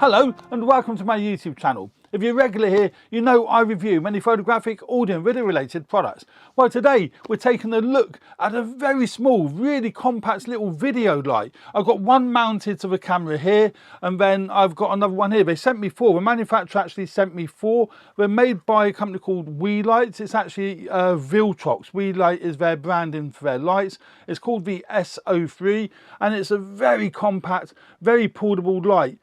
Hello and welcome to my YouTube channel. If you're regular here, you know I review many photographic, audio and video related products. Well, today we're taking a look at a very small, really compact little video light. I've got one mounted to the camera here, and then I've got another one here. They sent me four. The manufacturer actually sent me four. They're made by a company called Weeylite. It's actually Viltrox. Weeylite is their branding for their lights. It's called the S03, and it's a very compact, very portable light.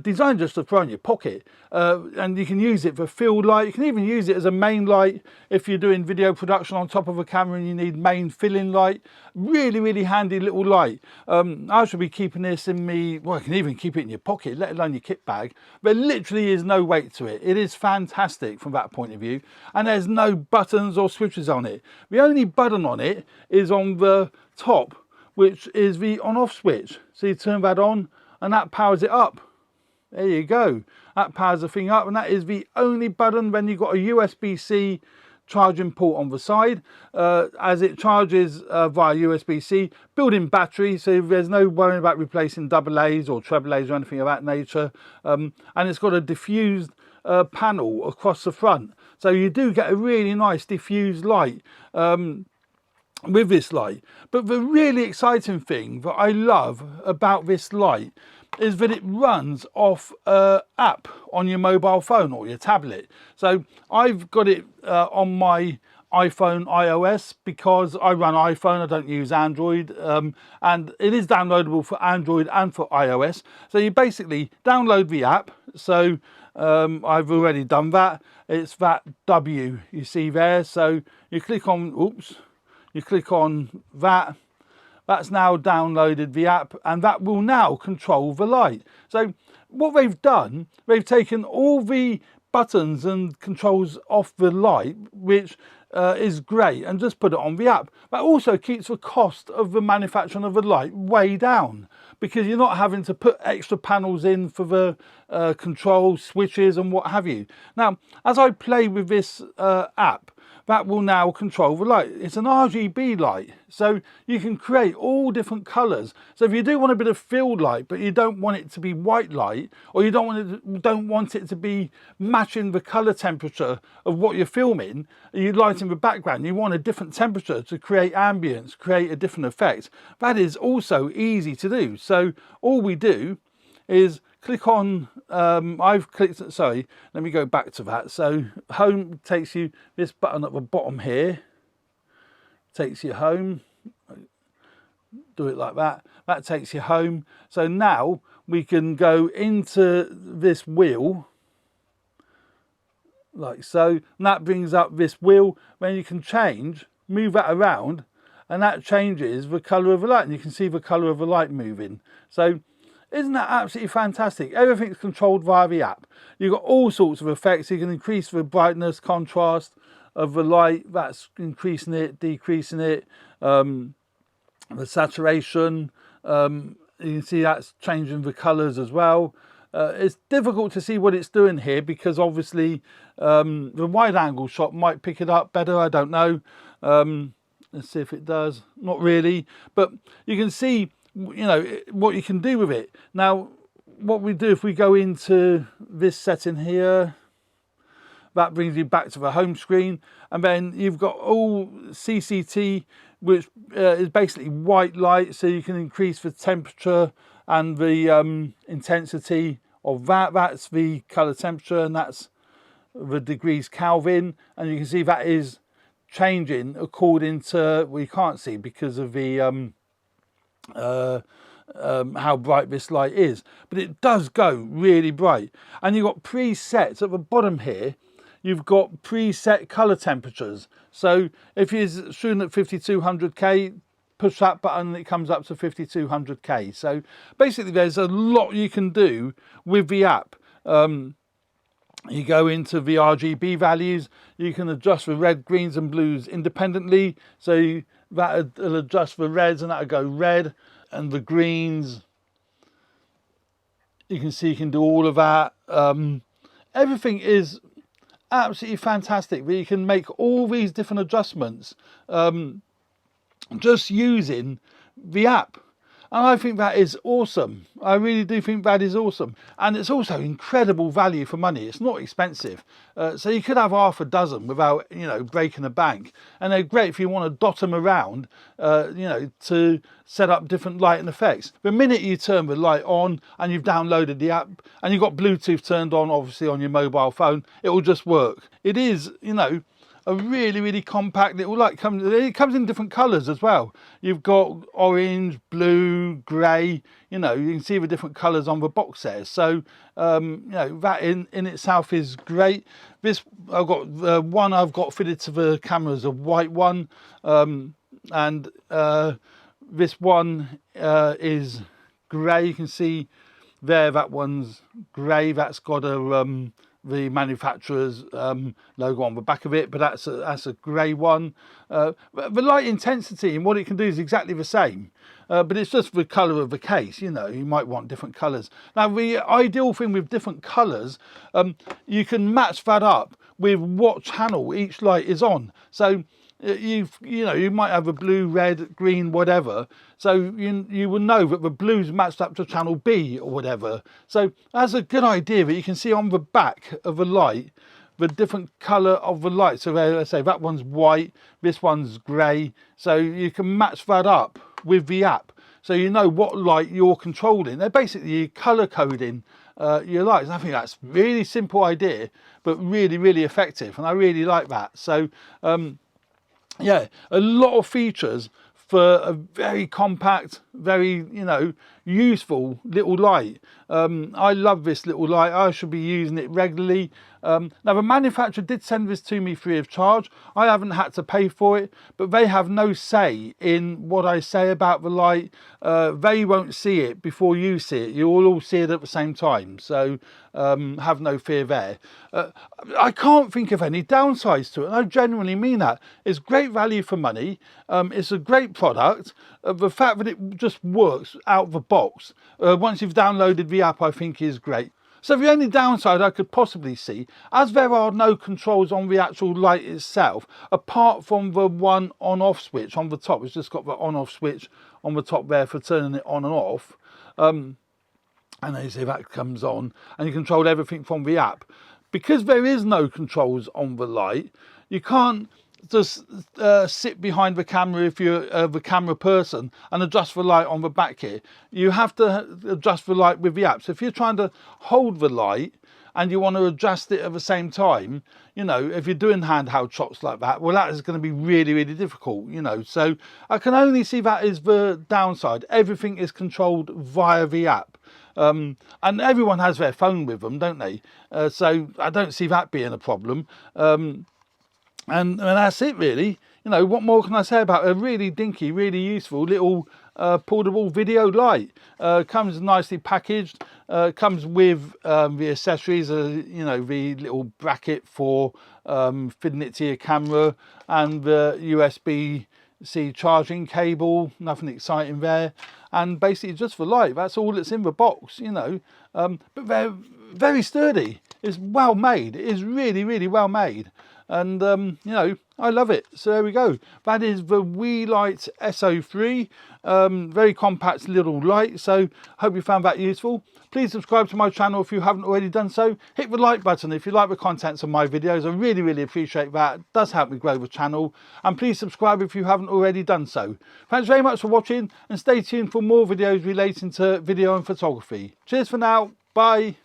Designed just to throw in your pocket, and you can use it for field light. You can even use it as a main light if you're doing video production on top of a camera and you need main filling light. Really handy little light. I should be keeping this in me, well, you can even keep it in your pocket, let alone your kit bag. There literally is no weight to it. It is fantastic from that point of view, and there's no buttons or switches on it. The only button on it is on the top, which is the on-off switch. So you turn that on and that powers it up. There you go, that powers the thing up, and that is the only button. Then you've got a USB-C charging port on the side, as it charges via USB-C, built-in battery, so there's no worrying about replacing double A's or treble A's or anything of that nature. And it's got a diffused panel across the front, so you do get a really nice diffused light with this light. But the really exciting thing that I love about this light is that it runs off an app on your mobile phone or your tablet. So I've got it on my iPhone iOS because I run iPhone, I don't use Android, and it is downloadable for Android and for iOS. So you basically download the app. So I've already done that. It's that W you see there. So you click on, you click on that. That's now downloaded the app, and that will now control the light. So what they've done, they've taken all the buttons and controls off the light, which is great, and just put it on the app. That also keeps the cost of the manufacturing of the light way down, because you're not having to put extra panels in for the control switches and what have you. Now, as I play with this app, that will now control the light. It's an RGB light, so you can create all different colours. So if you do want a bit of field light, but you don't want it to be white light, or you don't want it to be matching the colour temperature of what you're filming, you light in the background, you want a different temperature to create ambience, create a different effect. That is also easy to do. So all we do is click on, I've clicked, sorry, let me go back to that. So home takes you, this button at the bottom here takes you home. Do it like that. That takes you home. So now we can go into this wheel like so, and that brings up this wheel. Then you can change, move that around, and that changes the colour of the light, and you can see the colour of the light moving. So isn't that absolutely fantastic? Everything's controlled via the app. You've got all sorts of effects. You can increase the brightness, contrast of the light. That's increasing it, decreasing it. The saturation. You can see that's changing the colours as well. It's difficult to see what it's doing here because obviously the wide angle shot might pick it up better. I don't know. Let's see if it does. Not really. But you can see, you know, what you can do with it. Now what we do, if we go into this setting here, that brings you back to the home screen, and then you've got all CCT, which is basically white light, so you can increase the temperature and the intensity of that. That's the color temperature, and that's the degrees Kelvin, and you can see that is changing according to, well, you can't see because of the how bright this light is, but it does go really bright. And you've got presets at the bottom here. You've got preset color temperatures. So if you're shooting at 5200K, push that button and it comes up to 5200K. So basically there's a lot you can do with the app. You go into the RGB values, you can adjust the red, greens and blues independently. So that'll adjust the reds, and that'll go red, and the greens, you can see you can do all of that. Everything is absolutely fantastic, but you can make all these different adjustments just using the app. And I think that is awesome. I really do think that is awesome. And it's also incredible value for money. It's not expensive. So you could have half a dozen without, breaking the bank. And they're great if you want to dot them around, to set up different lighting effects. The minute you turn the light on and you've downloaded the app and you've got Bluetooth turned on, obviously on your mobile phone, it will just work. It is, a really, really compact little light. It comes in different colours as well. You've got orange, blue, grey. You can see the different colours on the box there. So that in itself is great. This I've got one I've got fitted to the camera is a white one, and this one is grey. You can see there that one's grey. That's got the manufacturer's logo on the back of it, but that's a grey one. The light intensity and what it can do is exactly the same, but it's just the colour of the case. You might want different colours. Now, the ideal thing with different colours, you can match that up with what channel each light is on. So you might have a blue, red, green, whatever. So you will know that the blue's matched up to channel B or whatever. So that's a good idea that you can see on the back of the light the different colour of the light. So let's say that one's white, this one's grey. So you can match that up with the app. So you know what light you're controlling. They're basically colour coding your lights. And I think that's a really simple idea, but really, really effective. And I really like that. So yeah, a lot of features for a very compact, very, useful little light. I love this little light. I should be using it regularly. Now, the manufacturer did send this to me free of charge. I haven't had to pay for it, but they have no say in what I say about the light. They won't see it before you see it. You will all see it at the same time. So have no fear there. I can't think of any downsides to it. And I genuinely mean that. It's great value for money. It's a great product. The fact that it just works out of the box once you've downloaded the app, I think is great. So the only downside I could possibly see, as there are no controls on the actual light itself, apart from the one on-off switch on the top. It's just got the on-off switch on the top there for turning it on and off. And then you see that comes on and you control everything from the app. Because there is no controls on the light, you can't just sit behind the camera if you're the camera person and adjust the light on the back here. You have to adjust the light with the app. So if you're trying to hold the light and you want to adjust it at the same time, if you're doing handheld shots like that, well, that is going to be really, really difficult, So I can only see that as the downside. Everything is controlled via the app. And everyone has their phone with them, don't they? So I don't see that being a problem. And that's it, really. What more can I say about a really dinky, really useful little portable video light? Comes nicely packaged. Comes with the accessories, the little bracket for fitting it to your camera, and the USB-C charging cable. Nothing exciting there. And basically just the light. That's all that's in the box, But they're very sturdy. It's well made. It is really, really well made. And I love it. So there we go. That is the Weeylite S03. Very compact little light. So hope you found that useful. Please subscribe to my channel if you haven't already done so. Hit the like button if you like the contents of my videos. I really, really appreciate that. It does help me grow the channel. And please subscribe if you haven't already done so. Thanks very much for watching, and stay tuned for more videos relating to video and photography. Cheers for now. Bye.